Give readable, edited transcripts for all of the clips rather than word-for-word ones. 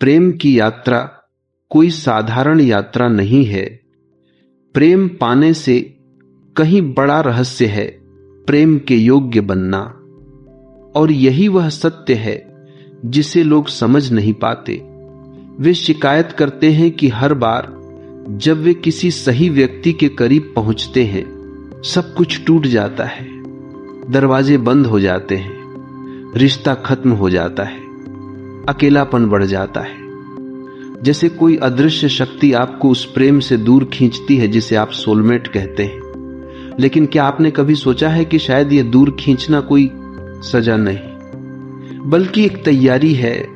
प्रेम की यात्रा कोई साधारण यात्रा नहीं है। प्रेम पाने से कहीं बड़ा रहस्य है प्रेम के योग्य बनना, और यही वह सत्य है जिसे लोग समझ नहीं पाते। वे शिकायत करते हैं कि हर बार जब वे किसी सही व्यक्ति के करीब पहुंचते हैं, सब कुछ टूट जाता है, दरवाजे बंद हो जाते हैं, रिश्ता खत्म हो जाता है, अकेलापन बढ़ जाता है। जैसे कोई अदृश्य शक्ति आपको उस प्रेम से दूर खींचती है जिसे आप सोलमेट कहते हैं। लेकिन क्या आपने कभी सोचा है कि शायद यह दूर खींचना कोई सजा नहीं, बल्कि एक तैयारी है।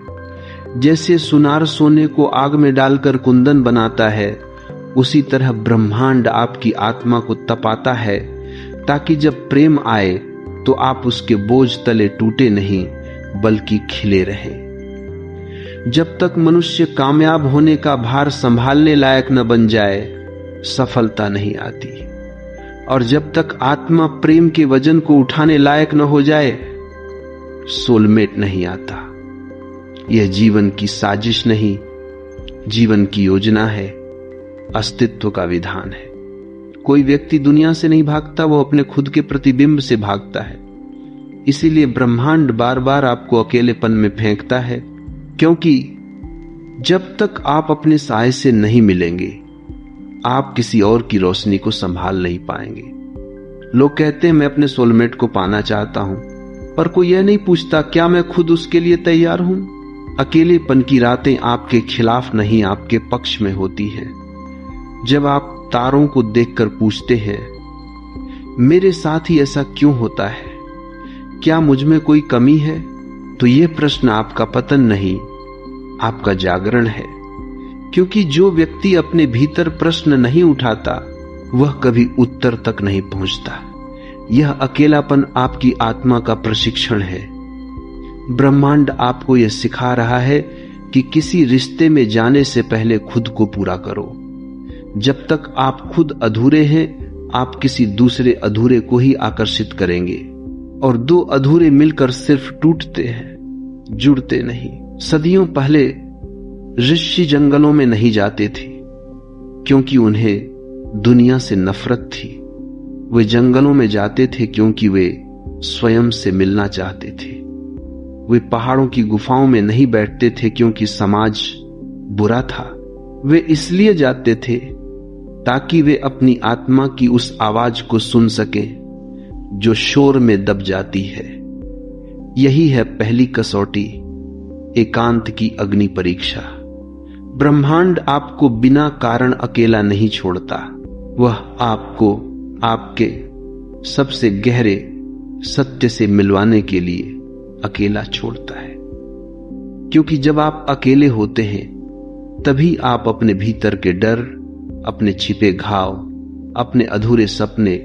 जैसे सुनार सोने को आग में डालकर कुंदन बनाता है, उसी तरह ब्रह्मांड आपकी आत्मा को तपाता है, ताकि जब प्रेम आए तो आप उसके बोझ तले टूटे नहीं बल्कि खिले रहें। जब तक मनुष्य कामयाब होने का भार संभालने लायक न बन जाए, सफलता नहीं आती। और जब तक आत्मा प्रेम के वजन को उठाने लायक न हो जाए, सोलमेट नहीं आता। यह जीवन की साजिश नहीं, जीवन की योजना है, अस्तित्व का विधान है। कोई व्यक्ति दुनिया से नहीं भागता, वो अपने खुद के प्रतिबिंब से भागता है। इसीलिए ब्रह्मांड बार बार आपको अकेलेपन में फेंकता है, क्योंकि जब तक आप अपने साए से नहीं मिलेंगे, आप किसी और की रोशनी को संभाल नहीं पाएंगे। लोग कहते हैं मैं अपने सोलमेट को पाना चाहता हूं, पर कोई यह नहीं पूछता क्या मैं खुद उसके लिए तैयार हूं। अकेलेपन की रातें आपके खिलाफ नहीं, आपके पक्ष में होती हैं। जब आप तारों को देखकर पूछते हैं मेरे साथ ही ऐसा क्यों होता है, क्या मुझ में कोई कमी है, तो यह प्रश्न आपका पतन नहीं, आपका जागरण है। क्योंकि जो व्यक्ति अपने भीतर प्रश्न नहीं उठाता, वह कभी उत्तर तक नहीं पहुंचता। यह अकेलापन आपकी आत्मा का प्रशिक्षण है। ब्रह्मांड आपको यह सिखा रहा है कि किसी रिश्ते में जाने से पहले खुद को पूरा करो। जब तक आप खुद अधूरे हैं, आप किसी दूसरे अधूरे को ही आकर्षित करेंगे, और दो अधूरे मिलकर सिर्फ टूटते हैं, जुड़ते नहीं। सदियों पहले ऋषि जंगलों में नहीं जाते थे, क्योंकि उन्हें दुनिया से नफरत थी। वे जंगलों में जाते थे क्योंकि वे स्वयं से मिलना चाहते थे। वे पहाड़ों की गुफाओं में नहीं बैठते थे क्योंकि समाज बुरा था। वे इसलिए जाते थे ताकि वे अपनी आत्मा की उस आवाज को सुन सकें जो शोर में दब जाती है। यही है पहली कसौटी, एकांत की अग्नि परीक्षा। ब्रह्मांड आपको बिना कारण अकेला नहीं छोड़ता, वह आपको आपके सबसे गहरे सत्य से मिलवाने के लिए अकेला छोड़ता है। क्योंकि जब आप अकेले होते हैं, तभी आप अपने भीतर के डर, अपने छिपे घाव, अपने अधूरे सपने,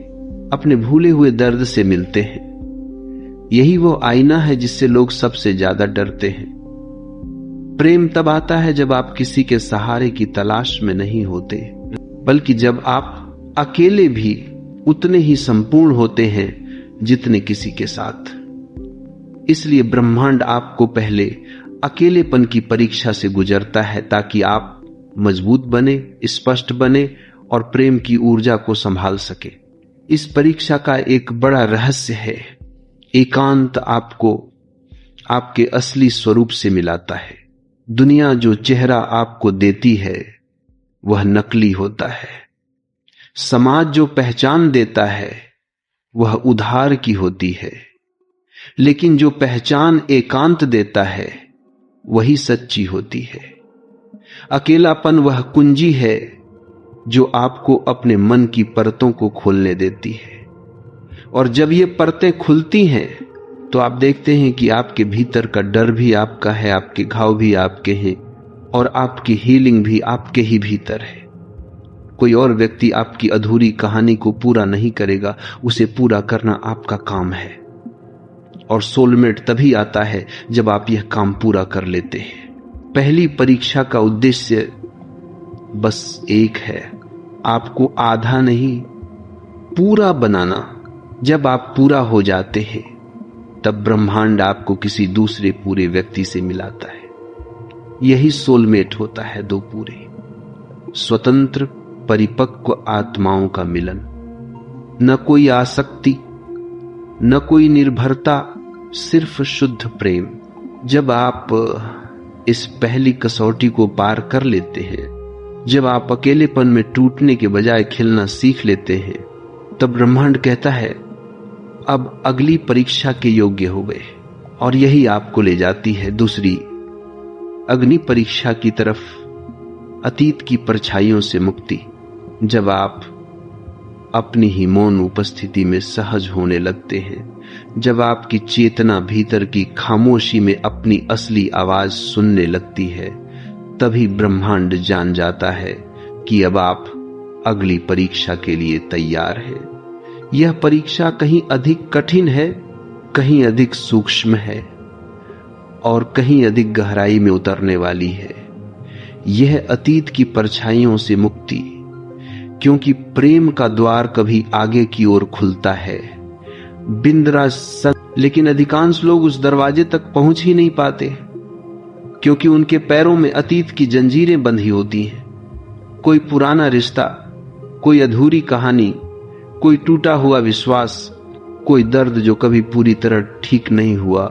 अपने भूले हुए दर्द से मिलते हैं। यही वो आईना है जिससे लोग सबसे ज्यादा डरते हैं। प्रेम तब आता है जब आप किसी के सहारे की तलाश में नहीं होते, बल्कि जब आप अकेले भी उतने ही संपूर्ण होते हैं जितने किसी के साथ। इसलिए ब्रह्मांड आपको पहले अकेलेपन की परीक्षा से गुजरता है, ताकि आप मजबूत बने, स्पष्ट बने और प्रेम की ऊर्जा को संभाल सके। इस परीक्षा का एक बड़ा रहस्य है, एकांत आपको आपके असली स्वरूप से मिलाता है। दुनिया जो चेहरा आपको देती है वह नकली होता है। समाज जो पहचान देता है वह उधार की होती है, लेकिन जो पहचान एकांत देता है वही सच्ची होती है। अकेलापन वह कुंजी है जो आपको अपने मन की परतों को खोलने देती है, और जब ये परतें खुलती हैं तो आप देखते हैं कि आपके भीतर का डर भी आपका है, आपके घाव भी आपके हैं, और आपकी हीलिंग भी आपके ही भीतर है। कोई और व्यक्ति आपकी अधूरी कहानी को पूरा नहीं करेगा, उसे पूरा करना आपका काम है। और सोलमेट तभी आता है जब आप यह काम पूरा कर लेते हैं। पहली परीक्षा का उद्देश्य बस एक है, आपको आधा नहीं पूरा बनाना। जब आप पूरा हो जाते हैं तब ब्रह्मांड आपको किसी दूसरे पूरे व्यक्ति से मिलाता है। यही सोलमेट होता है दो पूरे, स्वतंत्र परिपक्व आत्माओं का मिलन। न कोई आसक्ति, न कोई निर्भरता, सिर्फ शुद्ध प्रेम। जब आप इस पहली कसौटी को पार कर लेते हैं, जब आप अकेलेपन में टूटने के बजाय खिलना सीख लेते हैं, तब ब्रह्मांड कहता है अब अगली परीक्षा के योग्य हो गए। और यही आपको ले जाती है दूसरी अग्नि परीक्षा की तरफ, अतीत की परछाइयों से मुक्ति। जब आप अपनी ही मौन उपस्थिति में सहज होने लगते हैं, जब आपकी चेतना भीतर की खामोशी में अपनी असली आवाज सुनने लगती है, तभी ब्रह्मांड जान जाता है कि अब आप अगली परीक्षा के लिए तैयार हैं। यह परीक्षा कहीं अधिक कठिन है, कहीं अधिक सूक्ष्म है और कहीं अधिक गहराई में उतरने वाली है। यह अतीत की परछाइयों से मुक्ति, क्योंकि प्रेम का द्वार कभी आगे की ओर खुलता है बिंद्रा सक, लेकिन अधिकांश लोग उस दरवाजे तक पहुंच ही नहीं पाते, क्योंकि उनके पैरों में अतीत की जंजीरें बंधी होती हैं। कोई पुराना रिश्ता, कोई अधूरी कहानी, कोई टूटा हुआ विश्वास, कोई दर्द जो कभी पूरी तरह ठीक नहीं हुआ,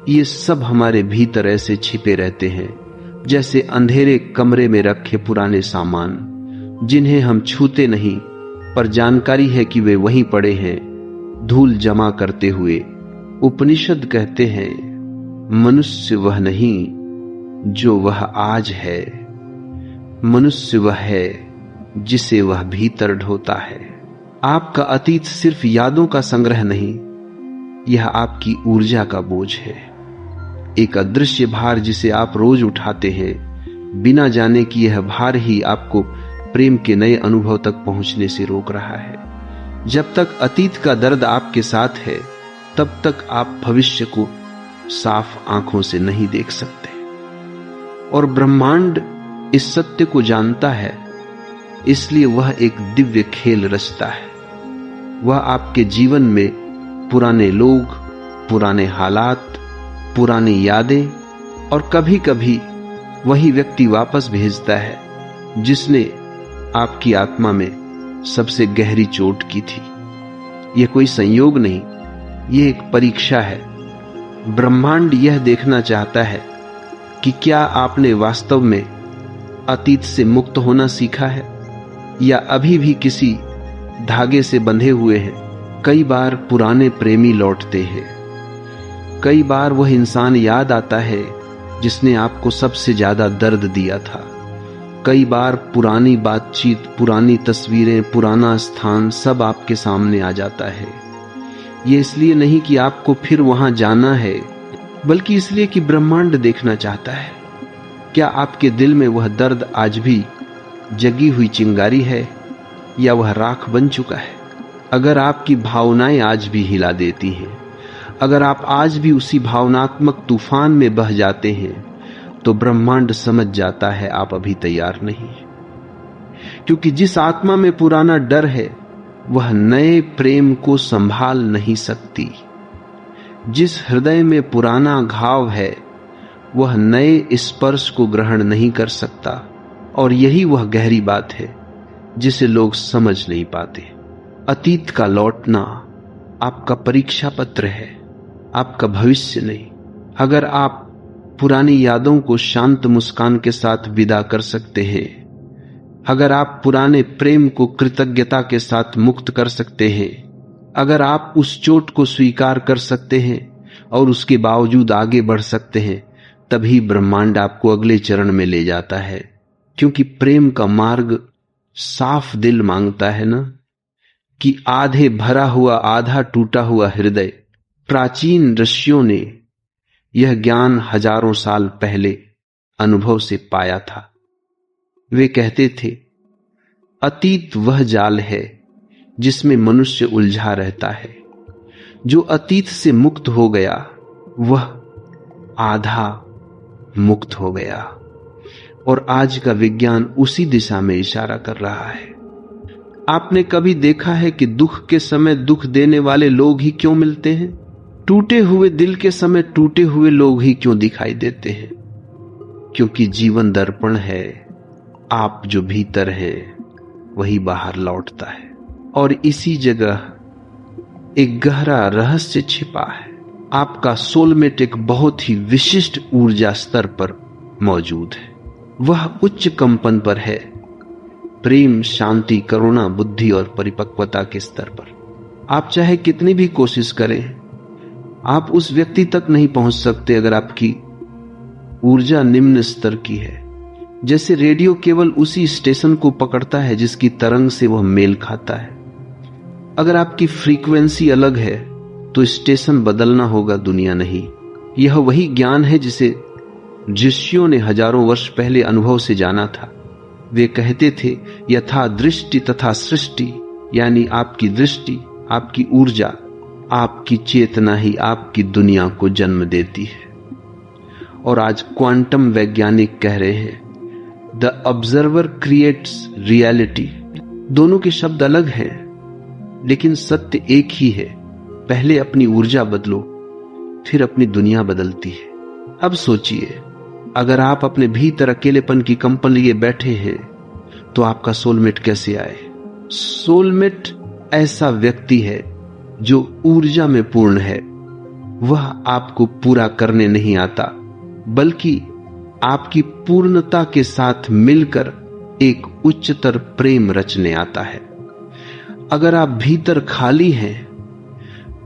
ये सब हमारे भीतर ऐसे छिपे रहते हैं जैसे अंधेरे कमरे में रखे पुराने सामान, जिन्हें हम छूते नहीं, पर जानकारी है कि वे वहीं पड़े हैं धूल जमा करते हुए। उपनिषद कहते हैं मनुष्य वह नहीं जो वह आज है, मनुष्य वह है जिसे वह भीतर ढोता है। आपका अतीत सिर्फ यादों का संग्रह नहीं, यह आपकी ऊर्जा का बोझ है, एक अदृश्य भार जिसे आप रोज उठाते हैं, बिना जाने कि यह भार ही आपको प्रेम के नए अनुभव तक पहुंचने से रोक रहा है। जब तक अतीत का दर्द आपके साथ है, तब तक आप भविष्य को साफ आंखों से नहीं देख सकते। और ब्रह्मांड इस सत्य को जानता है, इसलिए वह एक दिव्य खेल रचता है। वह आपके जीवन में पुराने लोग, पुराने हालात, पुरानी यादें और कभी कभी वही व्यक्ति वापस भेजता है जिसने आपकी आत्मा में सबसे गहरी चोट की थी। यह कोई संयोग नहीं, यह एक परीक्षा है। ब्रह्मांड यह देखना चाहता है कि क्या आपने वास्तव में अतीत से मुक्त होना सीखा है या अभी भी किसी धागे से बंधे हुए हैं। कई बार पुराने प्रेमी लौटते हैं, कई बार वह इंसान याद आता है जिसने आपको सबसे ज्यादा दर्द दिया था। कई बार पुरानी बातचीत, पुरानी तस्वीरें, पुराना स्थान सब आपके सामने आ जाता है। ये इसलिए नहीं कि आपको फिर वहां जाना है, बल्कि इसलिए कि ब्रह्मांड देखना चाहता है क्या आपके दिल में वह दर्द आज भी जगी हुई चिंगारी है या वह राख बन चुका है। अगर आपकी भावनाएं आज भी हिला देती हैं, अगर आप आज भी उसी भावनात्मक तूफान में बह जाते हैं, तो ब्रह्मांड समझ जाता है आप अभी तैयार नहीं हैं। क्योंकि जिस आत्मा में पुराना डर है, वह नए प्रेम को संभाल नहीं सकती। जिस हृदय में पुराना घाव है, वह नए स्पर्श को ग्रहण नहीं कर सकता। और यही वह गहरी बात है जिसे लोग समझ नहीं पाते। अतीत का लौटना आपका परीक्षा पत्र है, आपका भविष्य नहीं। अगर आप पुरानी यादों को शांत मुस्कान के साथ विदा कर सकते हैं, अगर आप पुराने प्रेम को कृतज्ञता के साथ मुक्त कर सकते हैं, अगर आप उस चोट को स्वीकार कर सकते हैं और उसके बावजूद आगे बढ़ सकते हैं, तभी ब्रह्मांड आपको अगले चरण में ले जाता है। क्योंकि प्रेम का मार्ग साफ दिल मांगता है ना, कि आधे भरा हुआ आधा टूटा हुआ हृदय। प्राचीन ऋषियों ने यह ज्ञान हजारों साल पहले अनुभव से पाया था। वे कहते थे, अतीत वह जाल है जिसमें मनुष्य उलझा रहता है। जो अतीत से मुक्त हो गया वह आधा मुक्त हो गया। और आज का विज्ञान उसी दिशा में इशारा कर रहा है। आपने कभी देखा है कि दुख के समय दुख देने वाले लोग ही क्यों मिलते हैं? टूटे हुए दिल के समय टूटे हुए लोग ही क्यों दिखाई देते हैं? क्योंकि जीवन दर्पण है, आप जो भीतर हैं वही बाहर लौटता है। और इसी जगह एक गहरा रहस्य छिपा है। आपका सोलमेट एक बहुत ही विशिष्ट ऊर्जा स्तर पर मौजूद है। वह उच्च कंपन पर है, प्रेम, शांति, करुणा, बुद्धि और परिपक्वता के स्तर पर। आप चाहे कितनी भी कोशिश करें, आप उस व्यक्ति तक नहीं पहुंच सकते अगर आपकी ऊर्जा निम्न स्तर की है। जैसे रेडियो केवल उसी स्टेशन को पकड़ता है जिसकी तरंग से वह मेल खाता है। अगर आपकी फ्रीक्वेंसी अलग है तो स्टेशन बदलना होगा, दुनिया नहीं। यह वही ज्ञान है जिसे ऋषियों ने हजारों वर्ष पहले अनुभव से जाना था। वे कहते थे, यथा दृष्टि तथा सृष्टि, यानी आपकी दृष्टि, आपकी ऊर्जा, आपकी चेतना ही आपकी दुनिया को जन्म देती है। और आज क्वांटम वैज्ञानिक कह रहे हैं, द ऑब्जर्वर क्रिएट्स रियलिटी। दोनों के शब्द अलग हैं, लेकिन सत्य एक ही है। पहले अपनी ऊर्जा बदलो, फिर अपनी दुनिया बदलती है। अब सोचिए, अगर आप अपने भीतर अकेलेपन की कंपन लिए बैठे हैं तो आपका सोलमेट कैसे आए? सोलमेट ऐसा व्यक्ति है जो ऊर्जा में पूर्ण है। वह आपको पूरा करने नहीं आता, बल्कि आपकी पूर्णता के साथ मिलकर एक उच्चतर प्रेम रचने आता है। अगर आप भीतर खाली हैं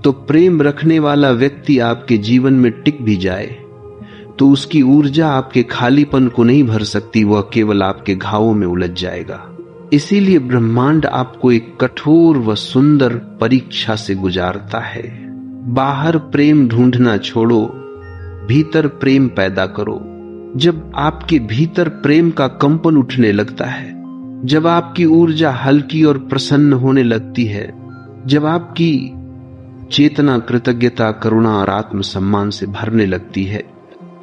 तो प्रेम रखने वाला व्यक्ति आपके जीवन में टिक भी जाए तो उसकी ऊर्जा आपके खालीपन को नहीं भर सकती, वह केवल आपके घावों में उलझ जाएगा। इसीलिए ब्रह्मांड आपको एक कठोर व सुंदर परीक्षा से गुजारता है। बाहर प्रेम ढूंढना छोड़ो, भीतर प्रेम पैदा करो। जब आपके भीतर प्रेम का कंपन उठने लगता है, जब आपकी ऊर्जा हल्की और प्रसन्न होने लगती है, जब आपकी चेतना कृतज्ञता, करुणा और आत्मसम्मान से भरने लगती है,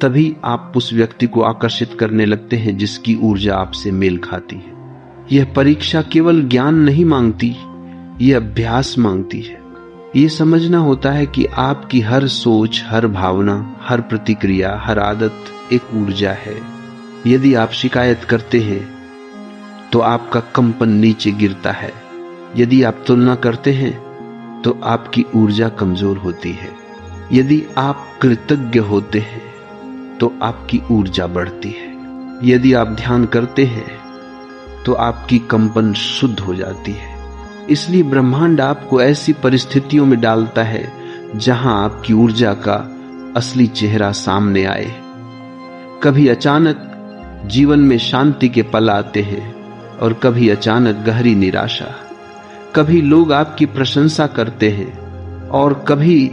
तभी आप उस व्यक्ति को आकर्षित करने लगते हैं जिसकी ऊर्जा आपसे मेल खाती है। यह परीक्षा केवल ज्ञान नहीं मांगती, यह अभ्यास मांगती है। यह समझना होता है कि आपकी हर सोच, हर भावना, हर प्रतिक्रिया, हर आदत एक ऊर्जा है। यदि आप शिकायत करते हैं तो आपका कंपन नीचे गिरता है। यदि आप तुलना करते हैं तो आपकी ऊर्जा कमजोर होती है। यदि आप कृतज्ञ होते हैं तो आपकी ऊर्जा बढ़ती है। यदि आप ध्यान करते हैं तो आपकी कंपन शुद्ध हो जाती है। इसलिए ब्रह्मांड आपको ऐसी परिस्थितियों में डालता है जहां आपकी ऊर्जा का असली चेहरा सामने आए। कभी अचानक जीवन में शांति के पल आते हैं और कभी अचानक गहरी निराशा। कभी लोग आपकी प्रशंसा करते हैं और कभी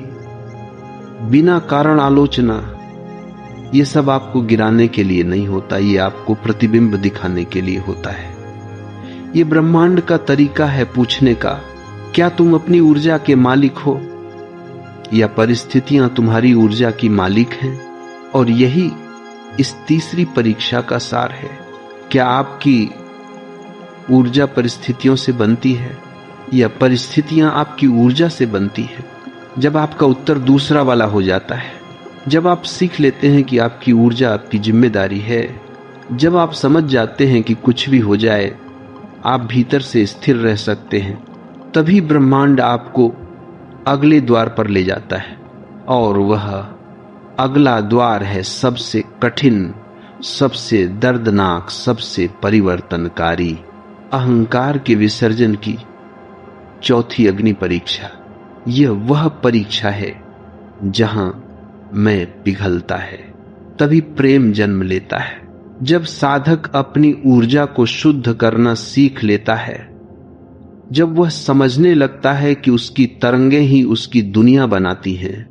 बिना कारण आलोचना। ये सब आपको गिराने के लिए नहीं होता, ये आपको प्रतिबिंब दिखाने के लिए होता है। ये ब्रह्मांड का तरीका है पूछने का, क्या तुम अपनी ऊर्जा के मालिक हो या परिस्थितियां तुम्हारी ऊर्जा की मालिक हैं? और यही इस तीसरी परीक्षा का सार है। क्या आपकी ऊर्जा परिस्थितियों से बनती है या परिस्थितियां आपकी ऊर्जा से बनती है? जब आपका उत्तर दूसरा वाला हो जाता है, जब आप सीख लेते हैं कि आपकी ऊर्जा आपकी जिम्मेदारी है, जब आप समझ जाते हैं कि कुछ भी हो जाए आप भीतर से स्थिर रह सकते हैं, तभी ब्रह्मांड आपको अगले द्वार पर ले जाता है। और वह अगला द्वार है सबसे कठिन, सबसे दर्दनाक, सबसे परिवर्तनकारी, अहंकार के विसर्जन की चौथी अग्नि परीक्षा। यह वह परीक्षा है जहां मैं पिघलता है, तभी प्रेम जन्म लेता है। जब साधक अपनी ऊर्जा को शुद्ध करना सीख लेता है, जब वह समझने लगता है कि उसकी तरंगें ही उसकी दुनिया बनाती हैं,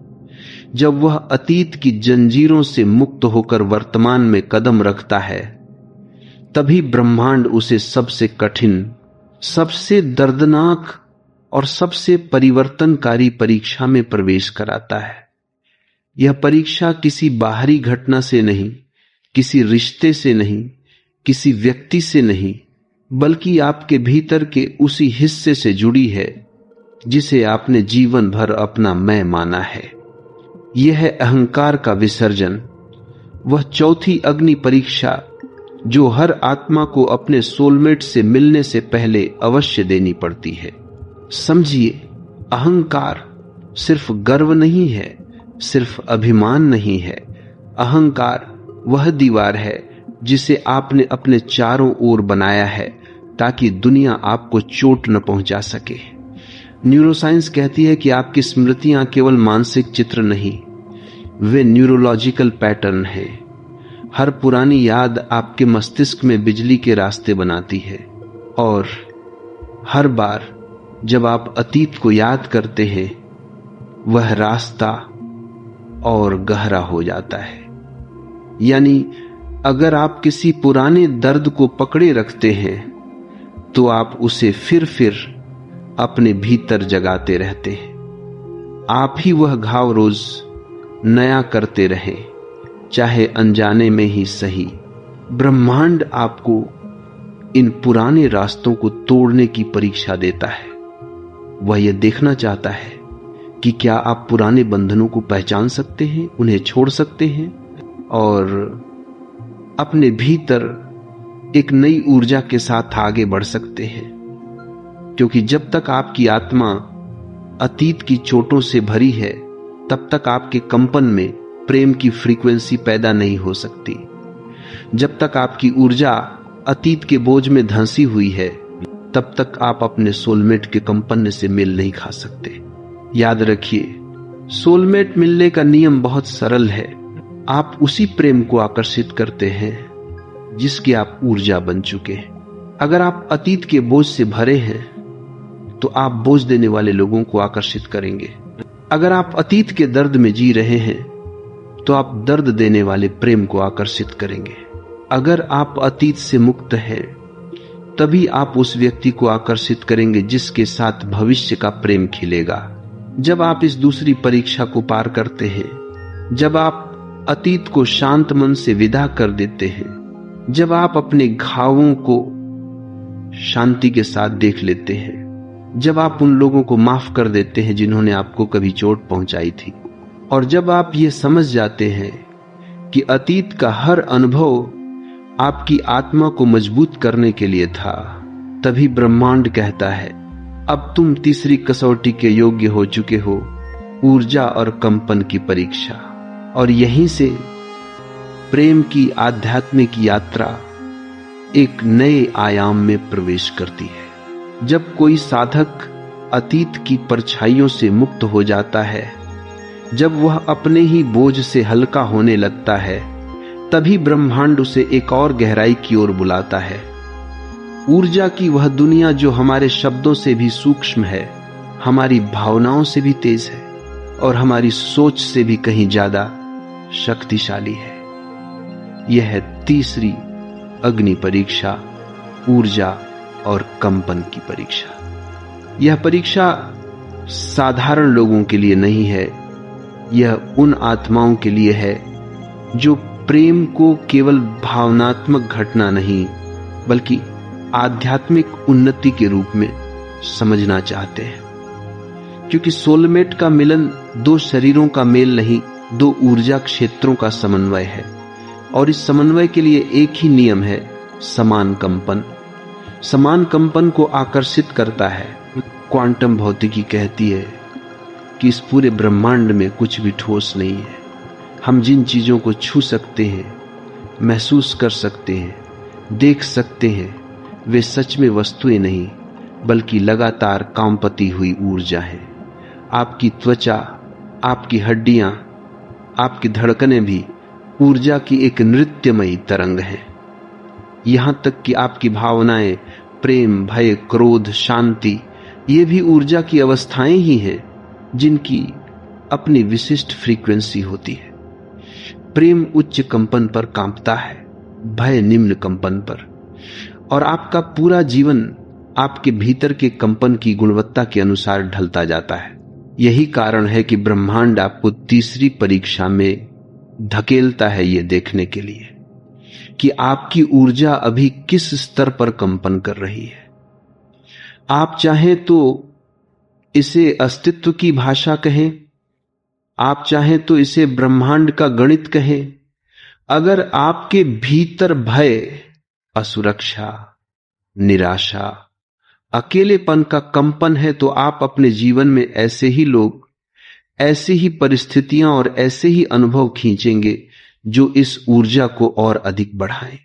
जब वह अतीत की जंजीरों से मुक्त होकर वर्तमान में कदम रखता है, तभी ब्रह्मांड उसे सबसे कठिन, सबसे दर्दनाक और सबसे परिवर्तनकारी परीक्षा में प्रवेश कराता है। यह परीक्षा किसी बाहरी घटना से नहीं, किसी रिश्ते से नहीं, किसी व्यक्ति से नहीं, बल्कि आपके भीतर के उसी हिस्से से जुड़ी है जिसे आपने जीवन भर अपना मैं माना है। यह है अहंकार का विसर्जन। वह चौथी अग्नि परीक्षा जो हर आत्मा को अपने सोलमेट से मिलने से पहले अवश्य देनी पड़ती है। समझिए, अहंकार सिर्फ गर्व नहीं है, सिर्फ अभिमान नहीं है। अहंकार वह दीवार है जिसे आपने अपने चारों ओर बनाया है ताकि दुनिया आपको चोट न पहुंचा सके। न्यूरोसाइंस कहती है कि आपकी स्मृतियां केवल मानसिक चित्र नहीं, वे न्यूरोलॉजिकल पैटर्न हैं। हर पुरानी याद आपके मस्तिष्क में बिजली के रास्ते बनाती है और हर बार जब आप अतीत को याद करते हैं वह रास्ता और गहरा हो जाता है। यानी अगर आप किसी पुराने दर्द को पकड़े रखते हैं तो आप उसे फिर अपने भीतर जगाते रहते हैं। आप ही वह घाव रोज नया करते रहें, चाहे अनजाने में ही सही। ब्रह्मांड आपको इन पुराने रास्तों को तोड़ने की परीक्षा देता है। वह यह देखना चाहता है कि क्या आप पुराने बंधनों को पहचान सकते हैं, उन्हें छोड़ सकते हैं और अपने भीतर एक नई ऊर्जा के साथ आगे बढ़ सकते हैं। क्योंकि जब तक आपकी आत्मा अतीत की चोटों से भरी है तब तक आपके कंपन में प्रेम की फ्रीक्वेंसी पैदा नहीं हो सकती। जब तक आपकी ऊर्जा अतीत के बोझ में धंसी हुई है तब तक आप अपने सोलमेट के कंपन से मेल नहीं खा सकते। याद रखिए, सोलमेट मिलने का नियम बहुत सरल है। आप उसी प्रेम को आकर्षित करते हैं जिसकी आप ऊर्जा बन चुके हैं। अगर आप अतीत के बोझ से भरे हैं तो आप बोझ देने वाले लोगों को आकर्षित करेंगे। अगर आप अतीत के दर्द में जी रहे हैं तो आप दर्द देने वाले प्रेम को आकर्षित करेंगे। अगर आप अतीत से मुक्त हैं तभी आप उस व्यक्ति को आकर्षित करेंगे जिसके साथ भविष्य का प्रेम खिलेगा। जब आप इस दूसरी परीक्षा को पार करते हैं, जब आप अतीत को शांत मन से विदा कर देते हैं, जब आप अपने घावों को शांति के साथ देख लेते हैं, जब आप उन लोगों को माफ कर देते हैं जिन्होंने आपको कभी चोट पहुंचाई थी, और जब आप ये समझ जाते हैं कि अतीत का हर अनुभव आपकी आत्मा को मजबूत करने के लिए था, तभी ब्रह्मांड कहता है अब तुम तीसरी कसौटी के योग्य हो चुके हो, ऊर्जा और कंपन की परीक्षा। और यहीं से प्रेम की आध्यात्मिक यात्रा एक नए आयाम में प्रवेश करती है। जब कोई साधक अतीत की परछाइयों से मुक्त हो जाता है, जब वह अपने ही बोझ से हल्का होने लगता है, तभी ब्रह्मांड उसे एक और गहराई की ओर बुलाता है। ऊर्जा की वह दुनिया जो हमारे शब्दों से भी सूक्ष्म है, हमारी भावनाओं से भी तेज है और हमारी सोच से भी कहीं ज्यादा शक्तिशाली है। यह है तीसरी अग्नि परीक्षा, ऊर्जा और कंपन की परीक्षा। यह परीक्षा साधारण लोगों के लिए नहीं है, यह उन आत्माओं के लिए है जो प्रेम को केवल भावनात्मक घटना नहीं बल्कि आध्यात्मिक उन्नति के रूप में समझना चाहते हैं। क्योंकि सोलमेट का मिलन दो शरीरों का मेल नहीं, दो ऊर्जा क्षेत्रों का समन्वय है। और इस समन्वय के लिए एक ही नियम है, समान कंपन। समान कंपन को आकर्षित करता है। क्वांटम भौतिकी कहती है कि इस पूरे ब्रह्मांड में कुछ भी ठोस नहीं है। हम जिन चीजों को छू सकते हैं, महसूस कर सकते हैं, देख सकते हैं, वे सच में वस्तुएं नहीं बल्कि लगातार कांपती हुई ऊर्जा है। आपकी त्वचा, आपकी हड्डियां, आपकी धड़कनें भी ऊर्जा की एक नृत्यमयी तरंग है। यहां तक कि आपकी भावनाएं, प्रेम, भय, क्रोध, शांति, ये भी ऊर्जा की अवस्थाएं ही हैं जिनकी अपनी विशिष्ट फ्रीक्वेंसी होती है। प्रेम उच्च कंपन पर कांपता है, भय निम्न कंपन पर, और आपका पूरा जीवन आपके भीतर के कंपन की गुणवत्ता के अनुसार ढलता जाता है। यही कारण है कि ब्रह्मांड आपको तीसरी परीक्षा में धकेलता है ये देखने के लिए कि आपकी ऊर्जा अभी किस स्तर पर कंपन कर रही है। आप चाहें तो इसे अस्तित्व की भाषा कहें, आप चाहें तो इसे ब्रह्मांड का गणित कहें, अगर आपके भीतर भय, असुरक्षा, निराशा, अकेलेपन का कंपन है, तो आप अपने जीवन में ऐसे ही लोग, ऐसी ही परिस्थितियां और ऐसे ही अनुभव खींचेंगे जो इस ऊर्जा को और अधिक बढ़ाएं।